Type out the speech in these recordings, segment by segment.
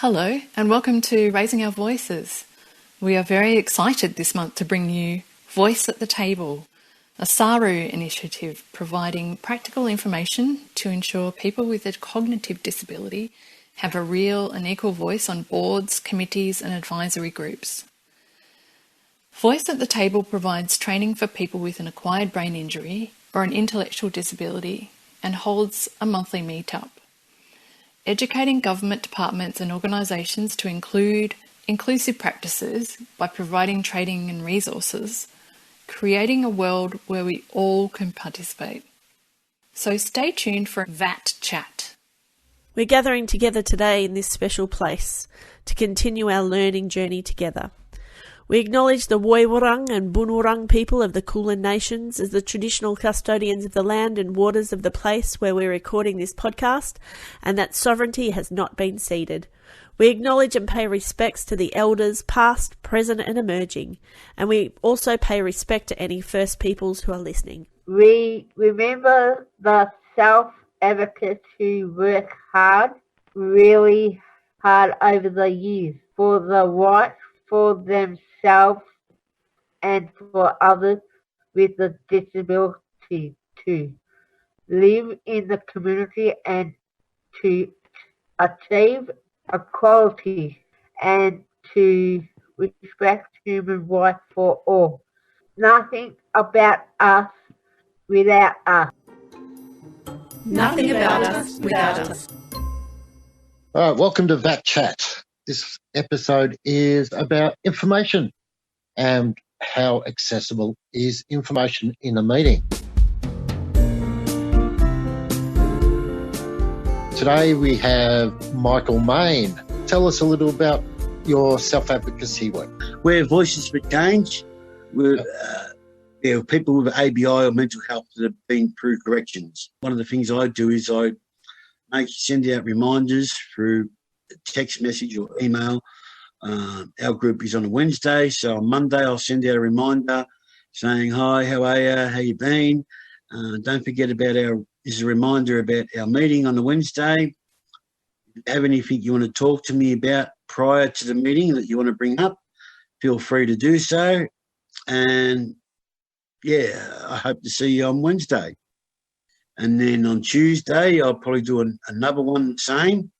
Hello and welcome to Raising Our Voices. We are very excited this month to bring you Voice at the Table, a SARU initiative providing practical information to ensure people with a cognitive disability have a real and equal voice on boards, committees and advisory groups. Voice at the Table provides training for people with an acquired brain injury or an intellectual disability and holds a monthly meetup. Educating government departments and organisations to include inclusive practices by providing training and resources, creating a world where we all can participate. So stay tuned for VATT Chat. We're gathering together today in this special place to continue our learning journey together. We acknowledge the Woiwurrung and Bunurong people of the Kulin Nations as the traditional custodians of the land and waters of the place where we're recording this podcast, and that sovereignty has not been ceded. We acknowledge and pay respects to the elders past, present and emerging, and we also pay respect to any First Peoples who are listening. We remember the self-advocates who work hard, really hard over the years for the right for themselves and for others with a disability to live in the community and to achieve equality and to respect human rights for all. Nothing about us without us. Nothing about us without us. All right, welcome to VATT Chat. This episode is about information and how accessible is information in a meeting. Today we have Michael Mayne. Tell us a little about your self-advocacy work. We're Voices for Change. We're people with ABI or mental health that have been through corrections. One of the things I do is I send out reminders through text message or email. Our group is on a Wednesday, so on Monday I'll send out a reminder saying, hi, how are you, how you been? Don't forget about this is a reminder about our meeting on the Wednesday. If you have anything you want to talk to me about prior to the meeting that you want to bring up, feel free to do so. And yeah, I hope to see you on Wednesday. And then on Tuesday, I'll probably do another one the same.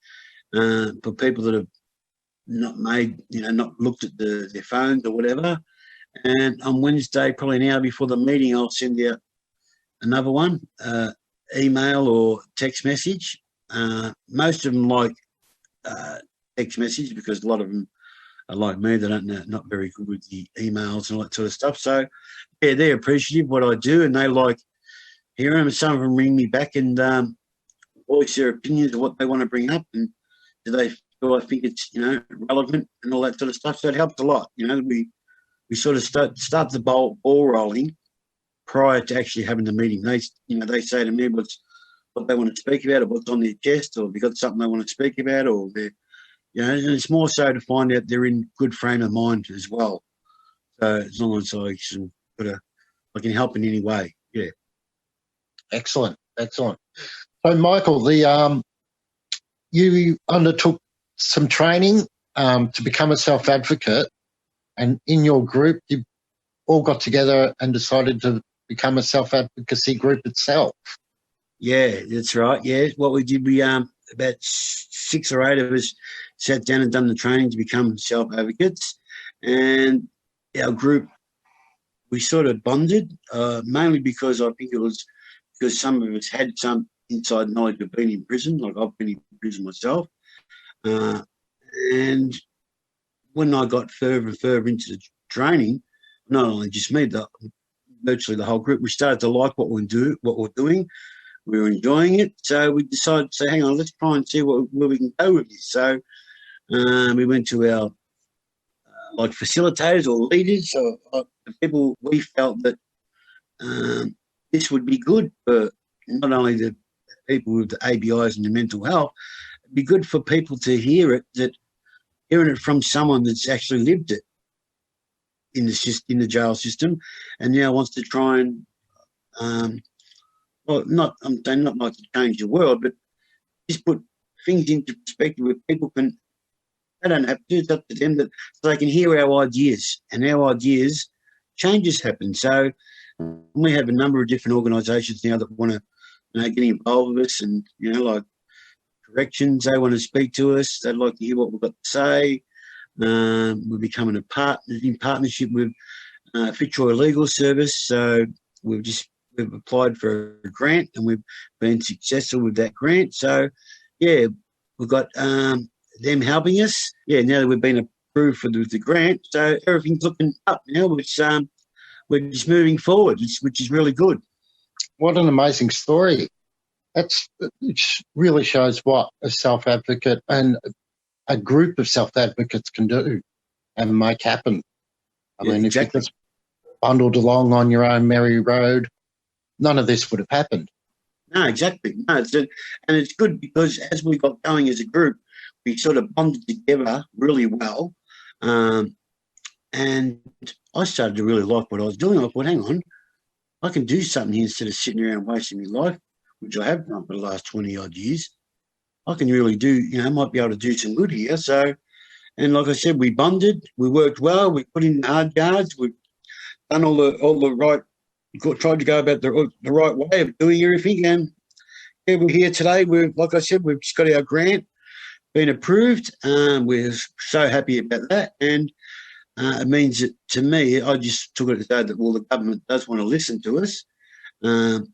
For people that have not looked at their phones or whatever. And on Wednesday, probably an hour before the meeting, I'll send out another one, email or text message. Most of them like text message because a lot of them are like me. They not very good with the emails and all that sort of stuff. So, yeah, they're appreciative of what I do and they like hearing them. Some of them ring me back and voice their opinions of what they want to bring up and do they feel I think it's, relevant and all that sort of stuff. So it helps a lot. We sort of start the ball rolling prior to actually having the meeting. They say to me what they want to speak about or what's on their chest or if they've got something they want to speak about or they're, and it's more so to find out they're in good frame of mind as well. So as long as I can help in any way. Yeah. Excellent. So Michael, you undertook some training to become a self-advocate, and in your group, you all got together and decided to become a self-advocacy group itself. Yeah, that's right. Yeah, what we did, we about 6 or 8 of us sat down and done the training to become self-advocates, and our group, we sort of bonded, mainly because I think it was because some of us had some inside knowledge of being in prison, like I've been in prison myself. And when I got further and further into the training, not only just me, virtually the whole group, we started to like what we're doing. We were enjoying it. So we decided to say, hang on, let's try and see where we can go with this. So we went to our facilitators or leaders, or the people we felt that this would be good for not only the people with the ABIs and the mental health, it'd be good for people to hear it, hearing it from someone that's actually lived it in the jail system and now wants to try and, I'm saying not like to change the world, but just put things into perspective where people can They don't have to. It's up to them so they can hear our ideas, and our ideas, changes happen. So we have a number of different organisations now that want to get involved with us, and like corrections, they want to speak to us. They'd like to hear what we've got to say. We're becoming in partnership with Fitzroy Legal Service. So we've applied for a grant, and we've been successful with that grant. So yeah, we've got them helping us. Yeah, now that we've been approved for the grant, so everything's looking up now, which we're just moving forward, which is really good. What an amazing story. It really shows what a self-advocate and a group of self-advocates can do and make happen. I mean, exactly. If you just bundled along on your own merry road, none of this would have happened. No, exactly. No, and it's good because as we got going as a group, we sort of bonded together really well. And I started to really like what I was doing. I thought, hang on, I can do something here instead of sitting around wasting my life, which I have done for the last 20-odd years. I can really do, might be able to do some good here. So, and like I said, we bonded, we worked well, we put in hard yards, we've done all the right, tried to go about the right way of doing everything. And yeah, we're here today. Like I said, we've just got our grant, been approved. We're so happy about that. And it means that, to me, I just took it as though that, the government does want to listen to us, with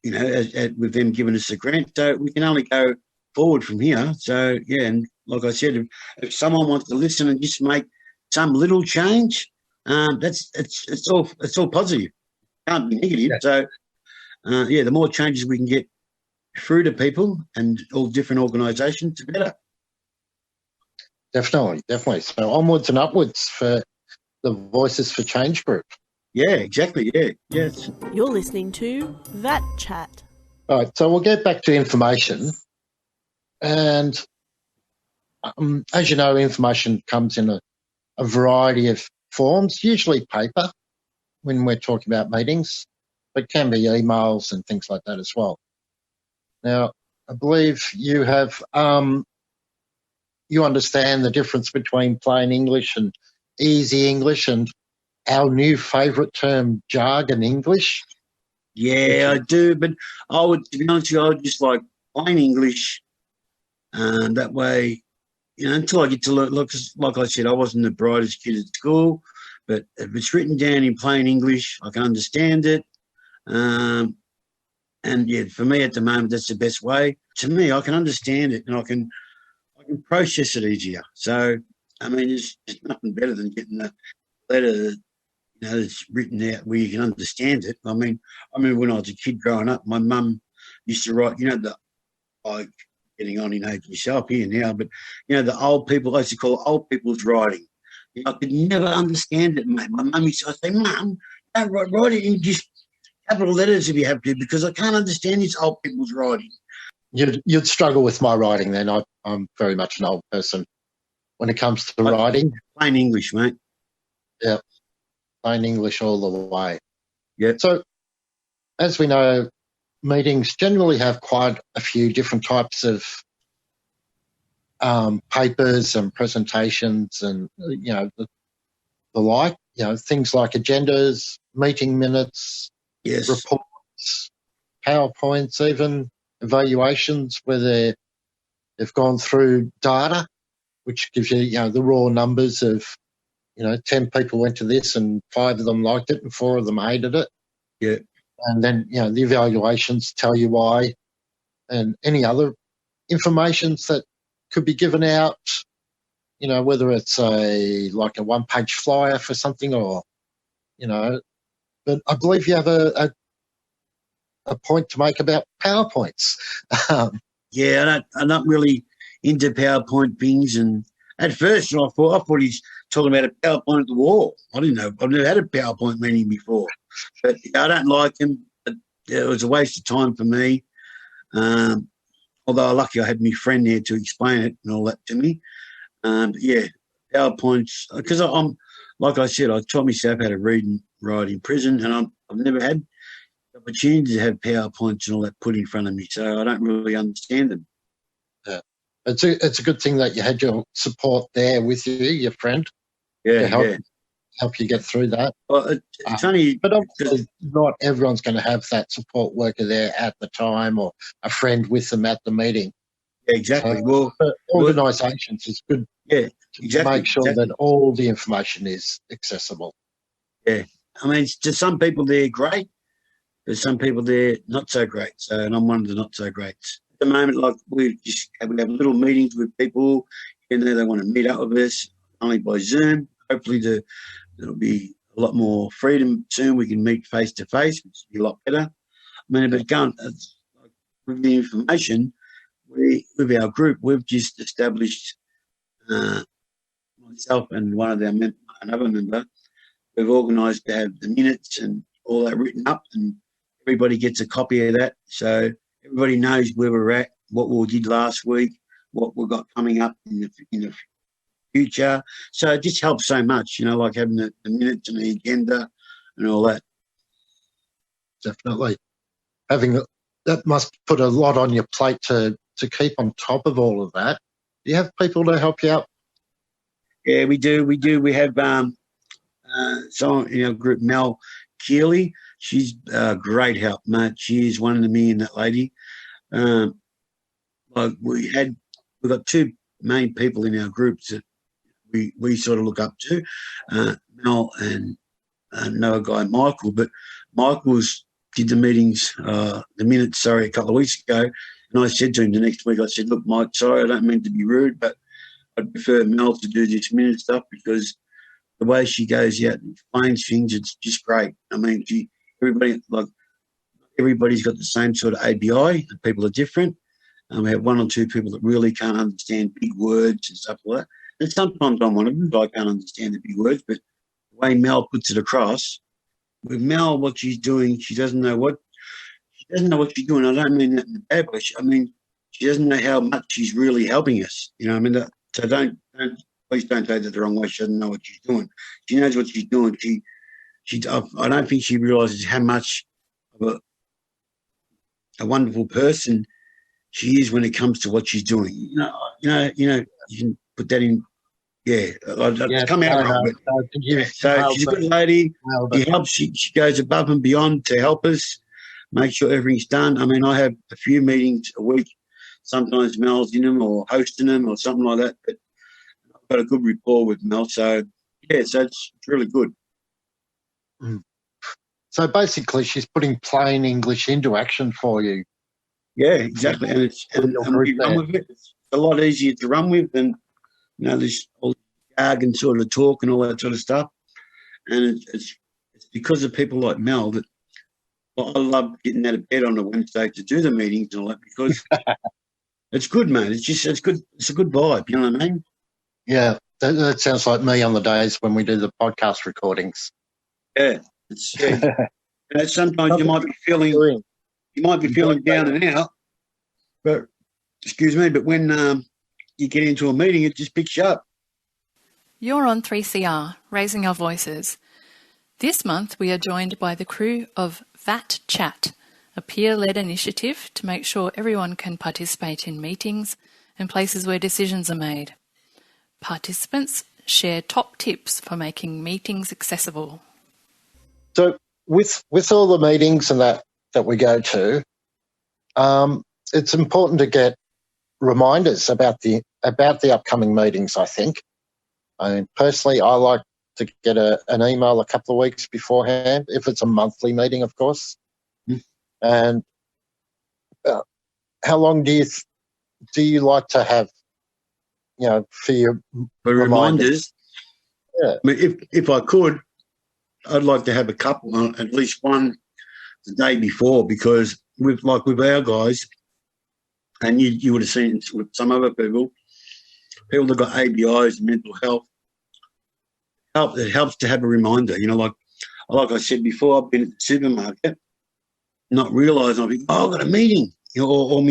them giving us a grant. So we can only go forward from here. So, yeah, and like I said, if someone wants to listen and just make some little change, it's all positive. It can't be negative. Yeah. So, the more changes we can get through to people and all different organisations, the better. Definitely. So onwards and upwards for the Voices for Change group. Yeah, exactly. Yeah, yes. You're listening to VATT Chat. All right, so we'll get back to information. And as you know, information comes in a variety of forms, usually paper when we're talking about meetings, but can be emails and things like that as well. Now, I believe you have you understand the difference between plain English and easy English and our new favourite term, jargon English. Yeah, I do, but to be honest with you, I would just like plain English. That way, until I get to learn, like I said, I wasn't the brightest kid at school, but if it's written down in plain English, I can understand it. And yeah, for me at the moment, that's the best way. To me, I can understand it and I can process it easier. So, I mean, there's nothing better than getting a letter that's written out where you can understand it. I mean, I remember when I was a kid growing up, my mum used to write, getting on in age myself here now, but, the old people, I used to call it old people's writing. I could never understand it, mate. My mum used to say, Mum, don't write it in just capital letters if you have to, because I can't understand this old people's writing. You'd struggle with my writing then. I'm very much an old person when it comes to writing. Plain English, mate. Yeah, plain English all the way. Yeah. So, as we know, meetings generally have quite a few different types of papers and presentations and, the like, things like agendas, meeting minutes, yes, reports, PowerPoints, even evaluations where they've gone through data, which gives you, the raw numbers of, 10 people went to this and 5 of them liked it and 4 of them hated it. Yeah. And then, the evaluations tell you why, and any other informations that could be given out, whether it's a one-page flyer for something or, but I believe you have a point to make about PowerPoints. Yeah, I'm not really into PowerPoint things. And at first, I thought he's talking about a PowerPoint at the wall. I didn't know. I've never had a PowerPoint meeting before. But I don't like them. It was a waste of time for me. Although lucky I had my friend there to explain it and all that to me. Yeah, PowerPoints, because I'm, like I said, I taught myself how to read and write in prison, and I've never had the opportunity to have PowerPoints and all that put in front of me, so I don't really understand them. Yeah. it's a good thing that you had your support there with you, your friend, to help you get through that. Well, it's funny, but obviously not everyone's going to have that support worker there at the time or a friend with them at the meeting. Yeah, exactly. So for organisations, it's good to make sure that all the information is accessible. Yeah. I mean, to some people, they're great. There's some people they're not so great. So, and I'm one of the not so greats. At the moment, like we have little meetings with people, they want to meet up with us, only by Zoom. Hopefully, there'll be a lot more freedom soon. We can meet face to face, which will be a lot better. I mean, but with the information, with our group, we've just established myself and another member. We've organised to have the minutes and all that written up, and everybody gets a copy of that, so everybody knows where we're at, what we did last week, what we've got coming up in the future. So it just helps so much, like having the minutes and the agenda and all that. Definitely. That must put a lot on your plate to keep on top of all of that. Do you have people to help you out? Yeah, we do. We have someone in our group, Mel Keeley. She's great help, mate. She's one in a million, that lady. We've got two main people in our groups that we sort of look up to, Mel and another guy, Michael. But Michael's did the meetings, the minutes, a couple of weeks ago, and I said to him the next week, I said, look, Mike, sorry, I don't mean to be rude, but I'd prefer Mel to do this minute stuff because the way she goes out and explains things, it's just great. I mean, everybody's got the same sort of ABI. The people are different. We have one or two people that really can't understand big words and stuff like that. And sometimes I'm one of them, but I can't understand the big words. But the way Mel puts it across, with Mel, what she's doing, she doesn't know what she's doing. I don't mean that in a bad way. I mean, she doesn't know how much she's really helping us. I mean, so please don't take that the wrong way. She doesn't know what she's doing. She knows what she's doing. I don't think she realises how much of a wonderful person she is when it comes to what she's doing. You can put that in. Yeah, it's come out wrong. So she's a good lady. She helps. She goes above and beyond to help us make sure everything's done. I mean, I have a few meetings a week. Sometimes Mel's in them or hosting them or something like that. But I've got a good rapport with Mel. So it's really good. So basically, she's putting plain English into action for you. Yeah, exactly. And we run with it. It's a lot easier to run with than this all jargon sort of talk and all that sort of stuff. And it's because of people like Mel that I love getting out of bed on a Wednesday to do the meetings and all that because it's good, man. It's good. It's a good vibe. You know what I mean? Yeah, that sounds like me on the days when we do the podcast recordings. Yeah, sometimes you might be feeling down and out, but when you get into a meeting, it just picks you up. You're on 3CR, Raising Our Voices. This month we are joined by the crew of VATT Chat, a peer-led initiative to make sure everyone can participate in meetings and places where decisions are made. Participants share top tips for making meetings accessible. So with all the meetings and that we go to, it's important to get reminders about the upcoming meetings, I think. I mean, personally, I like to get an email a couple of weeks beforehand, if it's a monthly meeting, of course. And how long do you like to have, for your reminders? Yeah. I mean, if I could, I'd like to have a couple, at least one the day before, because with our guys, and you would have seen with some other people that got ABIs and mental health, it helps to have a reminder. Like I said before, I've been at the supermarket, not realising I've got a meeting, or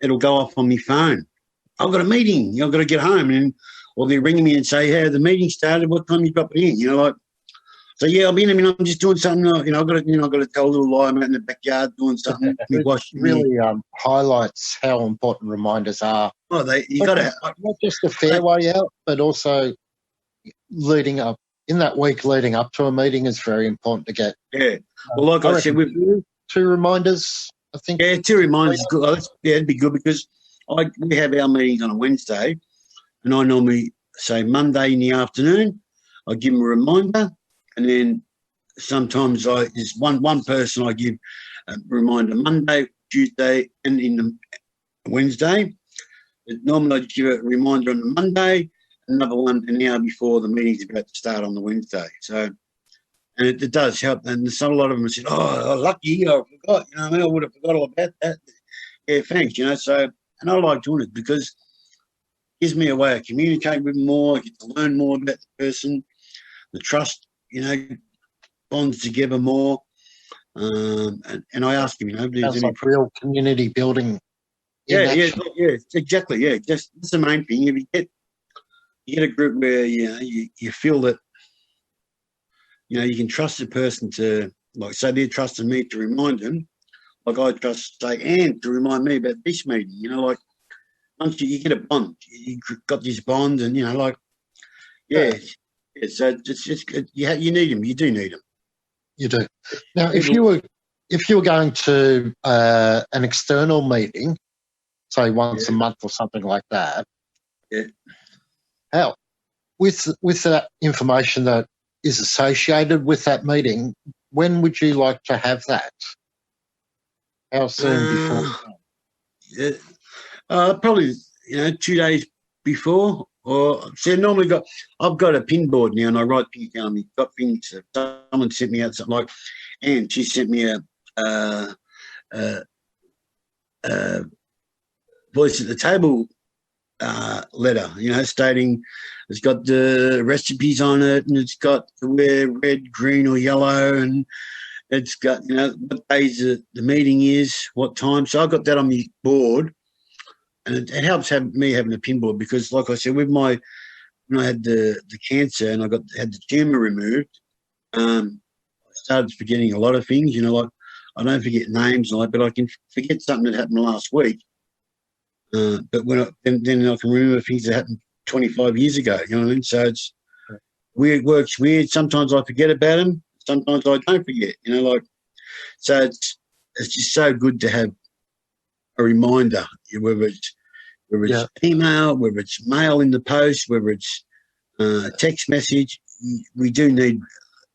it'll go off on my phone. I've got a meeting, I've got to get home, or they're ringing me and say, "Hey, the meeting started. What time you got it in?" So yeah, I'm just doing something. I've got to tell a little lie. I'm out in the backyard doing something. It really highlights how important reminders are Oh, you got to not just the fairway out, but also leading up in that week leading up to a meeting is very important to get. Yeah. Well, like I said, we've 2 reminders, I think. Yeah, 2 reminders is good. It'd be good because we have our meetings on a Wednesday, and I normally say Monday in the afternoon. I give them a reminder, and then sometimes there's one person I give a reminder Monday, Tuesday, and in the Wednesday. But normally I give a reminder on the Monday, another one an hour before the meeting's about to start on the Wednesday. So, and it does help. And there's a lot of them that said, "Oh, lucky, I forgot. You know, I would have forgot all about that." Yeah, thanks. You know, so and I like doing it because it gives me a way of communicating with them more. I get to learn more about the person. The trust, bonds together more. And I ask him, if there's any real community building. Yeah, exactly. Yeah, that's the main thing. If you get a group where you feel that you can trust the person to, like, say they're trusting me to remind them, like I trust, say, Anne to remind me about this meeting. Like once you get a bond, you got this bond, and so it's you need them. You do need them. You do. Now, if you were going to an external meeting, say once a month or something like that, how with that information that is associated with that meeting, when would you like to have that? How soon before? Probably 2 days before. Or see, normally I've got a pin board now, and I write things down. I've got things. Someone sent me out something like, and she sent me a voice at the table letter, stating it's got the recipes on it, and it's got to wear red, green, or yellow, and it's got what days the meeting is, what time. So I've got that on my board. And it helps me having a pinboard because, like I said, when I had the cancer and I had the tumour removed, I started forgetting a lot of things. Like I don't forget names, but I can forget something that happened last week. But then I can remember things that happened 25 years ago. You know what I mean? So it's weird. Works weird. Sometimes I forget about them. Sometimes I don't forget. So it's just so good to have a reminder, whether it's email, whether it's mail in the post, whether it's text message. We do need.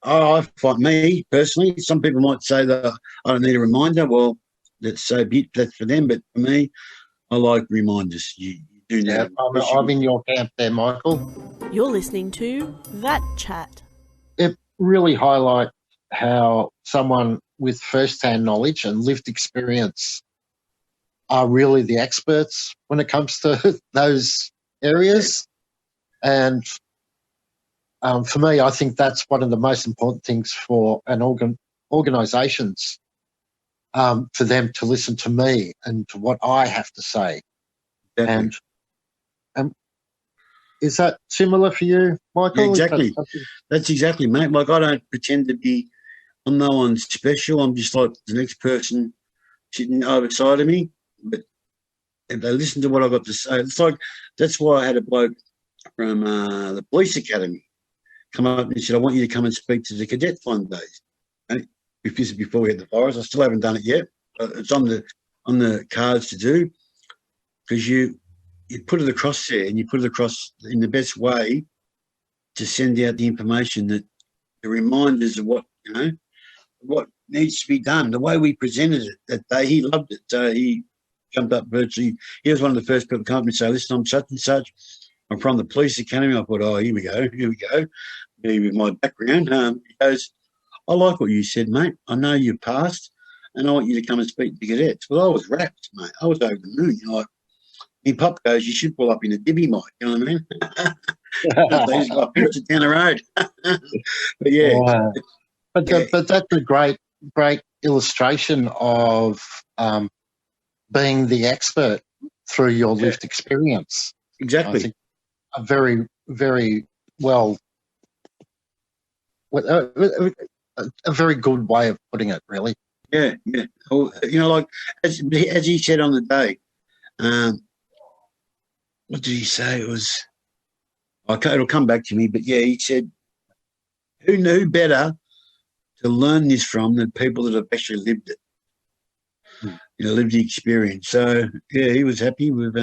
I find me personally. Some people might say that I don't need a reminder. Well, that's for them. But for me, I like reminders. You do need. Yeah, I'm in your camp there, Michael. You're listening to VATT Chat. It really highlights how someone with first-hand knowledge and lived experience are really the experts when it comes to those areas. And for me, I think that's one of the most important things for an organisations, for them to listen to me and to what I have to say. Definitely. And is that similar for you, Michael? Yeah, exactly. That's exactly, mate. Like I don't pretend to be, I'm no one special. I'm just like the next person sitting over side of me. But if they listen to what I've got to say, it's like that's why I had a bloke from the police academy come up and said, I want you to come and speak to the cadet fund days. And this is before we had the virus. I still haven't done it yet. It's on the cards to do because you put it across there and you put it across in the best way to send out the information, that the reminders of what needs to be done. The way we presented it that day, he loved it. So he jumped up virtually. He was one of the first people to come up and say, listen, I'm such and such. I'm from the police academy. I thought, oh, here we go. Me with my background. He goes, I like what you said, mate. I know you passed, and I want you to come and speak to cadets. Well, I was rapt, mate. I was over the moon. My pop goes, you should pull up in a divvy, Mike. You know what I mean? So he's got a down the road. But yeah. Wow. But that's a great illustration of being the expert through your lived experience. Exactly. I think a very, very well, a very good way of putting it, really. Yeah. Well, like as he said on the day, what did he say? It was, okay, it'll come back to me, but yeah, he said, who knew better to learn this from than people that have actually lived it, lived the experience. So, yeah, he was happy with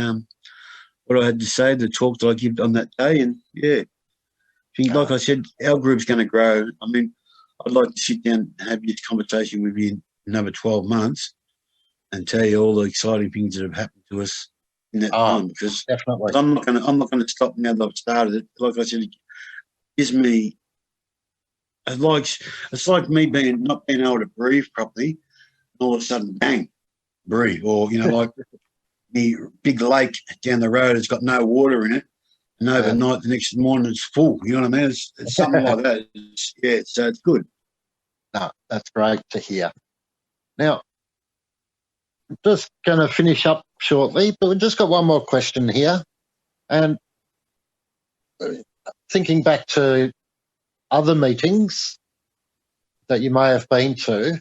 what I had to say, the talk that I gave on that day. And, yeah, like I said, our group's going to grow. I mean, I'd like to sit down and have this conversation with you in another 12 months and tell you all the exciting things that have happened to us in that time. Because definitely. I'm not going to stop now that I've started it. Like I said, it gives me, it's like me not being able to breathe properly, and all of a sudden, bang, breathe. Or, like the big lake down the road has got no water in it, and overnight, the next morning, it's full. You know what I mean? It's something like that. So it's good. No, that's great to hear. Now, I'm just going to finish up shortly, but we've just got one more question here. And thinking back to other meetings that you may have been to,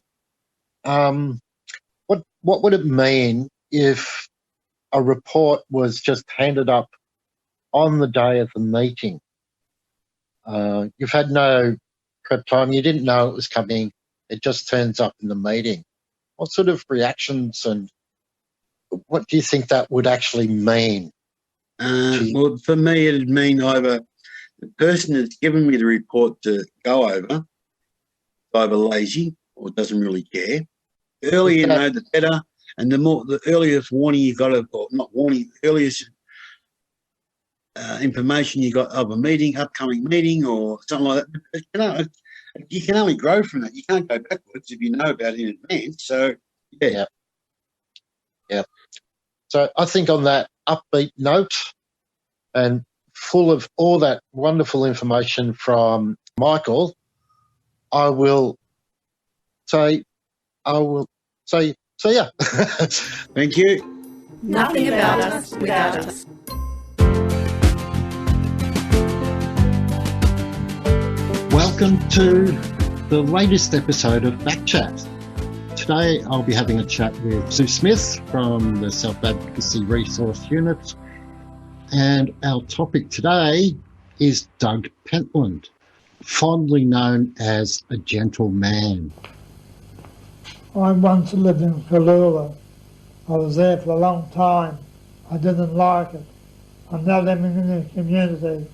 what would it mean if a report was just handed up on the day of the meeting? You've had no prep time, you didn't know it was coming, it just turns up in the meeting. What sort of reactions and what do you think that would actually mean? Well, for me, it'd mean either the person that's given me the report to go over is either lazy or doesn't really care. The earlier you know, the better, and the earliest warning you got, or not warning, the earliest information you got of a meeting, upcoming meeting, or something like that. You can only grow from that. You can't go backwards if you know about it in advance. So, yeah. So I think on that upbeat note and full of all that wonderful information from Michael, I will say, so yeah. Thank you. Nothing about us without us. Welcome to the latest episode of VATT Chat. Today I'll be having a chat with Sue Smith from the Self-Advocacy Resource Unit, and our topic today is Doug Pentland, fondly known as a gentle man. I once lived in Kalula. I was there for a long time. I didn't like it. I'm now living in the community.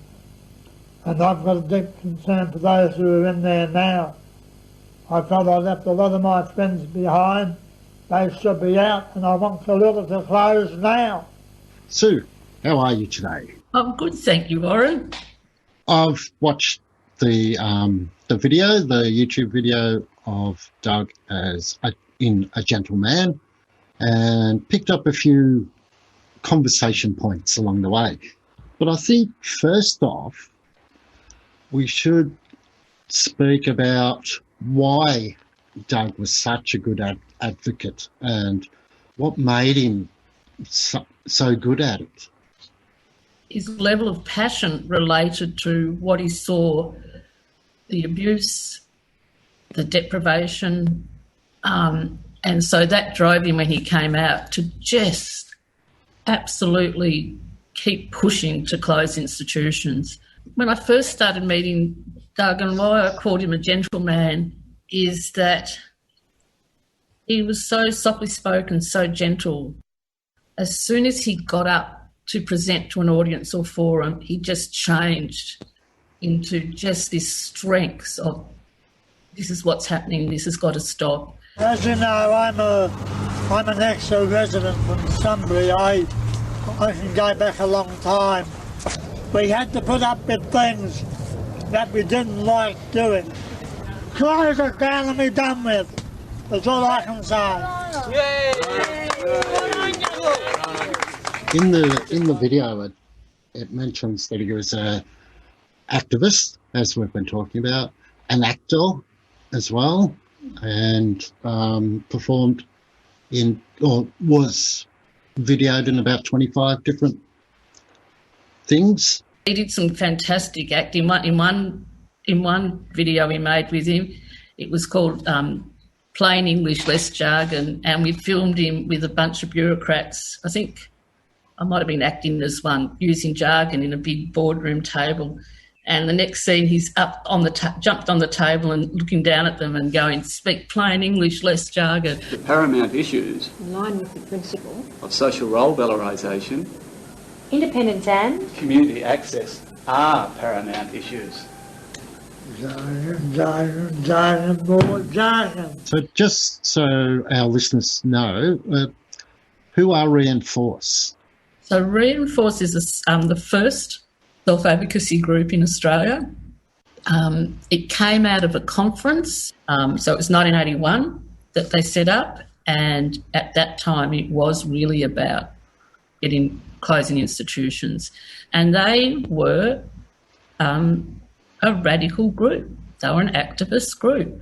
And I've got a deep concern for those who are in there now. I felt I left a lot of my friends behind. They should be out, and I want Kalula to close now. Sue, how are you today? I'm good, thank you, Warren. I've watched the video, the YouTube video of Doug as a gentleman, and picked up a few conversation points along the way. But I think first off, we should speak about why Doug was such a good advocate and what made him so good at it. His level of passion related to what he saw, the abuse, the deprivation, and so that drove him when he came out to just absolutely keep pushing to close institutions. When I first started meeting Doug, and why I called him a gentleman, is that he was so softly spoken, so gentle. As soon as he got up to present to an audience or forum, he just changed into just this strength of, this is what's happening, this has got to stop. As you know, I'm an ex-resident from Sunbury. I can go back a long time. We had to put up with things that we didn't like doing. Close it down and be done with. That's all I can say. In the video, it mentions that he was an activist, as we've been talking about, an actor as well, and performed in, or was videoed in about 25 different things. He did some fantastic acting. In one video we made with him, it was called Plain English, Less Jargon, and we filmed him with a bunch of bureaucrats. I think I might have been acting as one, using jargon in a big boardroom table. And the next scene, he's up on jumped on the table and looking down at them and going, "Speak plain English, less jargon." The paramount issues, in line with the principle of social role valorisation, independence and community access are paramount issues. So just so our listeners know, who are Reinforce? So Reinforce is the first self-advocacy group in Australia. It came out of a conference, so it was 1981 that they set up, and at that time it was really about closing institutions. And they were a radical group. They were an activist group.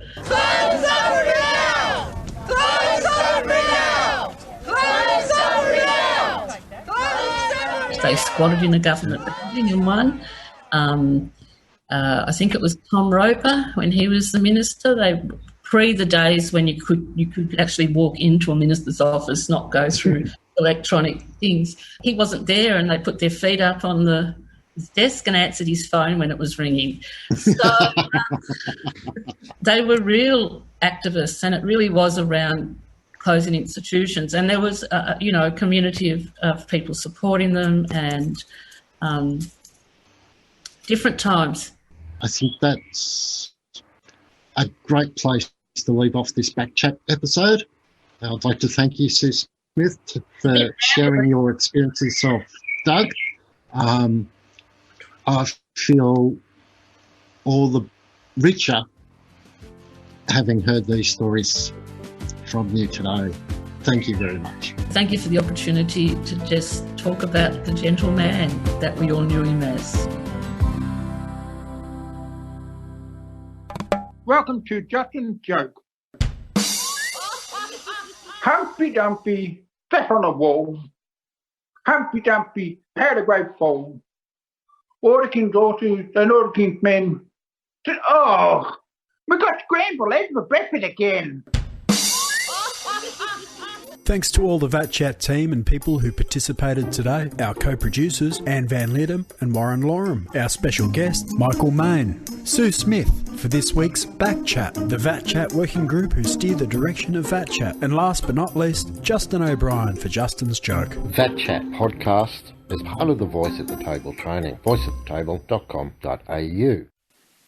They squatted in a government building in one. I think it was Tom Roper when he was the minister. They pre the days when you could actually walk into a minister's office, not go through electronic things. He wasn't there, and they put their feet up on his desk and answered his phone when it was ringing. So they were real activists, and it really was around closing institutions. And there was, a community of people supporting them, and different times. I think that's a great place to leave off this VATT Chat episode. I'd like to thank you, Sue Smith, for sharing your experiences of Doug. I feel all the richer having heard these stories from you today. Thank you very much. Thank you for the opportunity to just talk about the gentleman that we all knew him as. Welcome to Justin's Joke. Humpty Dumpty sat on a wall. Humpty Dumpty had a great fall. All the king's horses and all the king's men said, "Oh, we got scrambled eggs for breakfast again." Thanks to all the VATT Chat team and people who participated today, our co-producers Anne Van Leerdam and Warren Lorem, our special guest Michael Mayne, Sue Smith for this week's VATT Chat, the VATT Chat working group who steer the direction of VATT Chat, and last but not least, Justin O'Brien for Justin's Joke. VATT Chat podcast is part of the Voice at the Table training, voiceatthetable.com.au.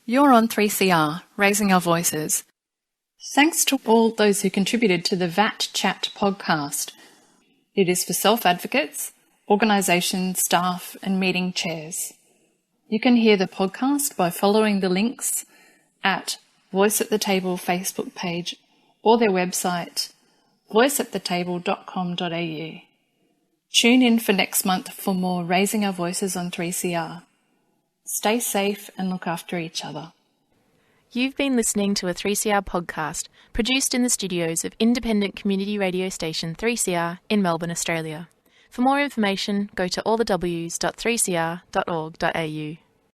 You're on 3CR, Raising Our Voices. Thanks to all those who contributed to the VATT Chat podcast. It is for self-advocates, organisations, staff and meeting chairs. You can hear the podcast by following the links at Voice at the Table Facebook page or their website voiceatthetable.com.au. Tune in for next month for more Raising Our Voices on 3CR. Stay safe and look after each other. You've been listening to a 3CR podcast produced in the studios of independent community radio station 3CR in Melbourne, Australia. For more information, go to allthews.3cr.org.au.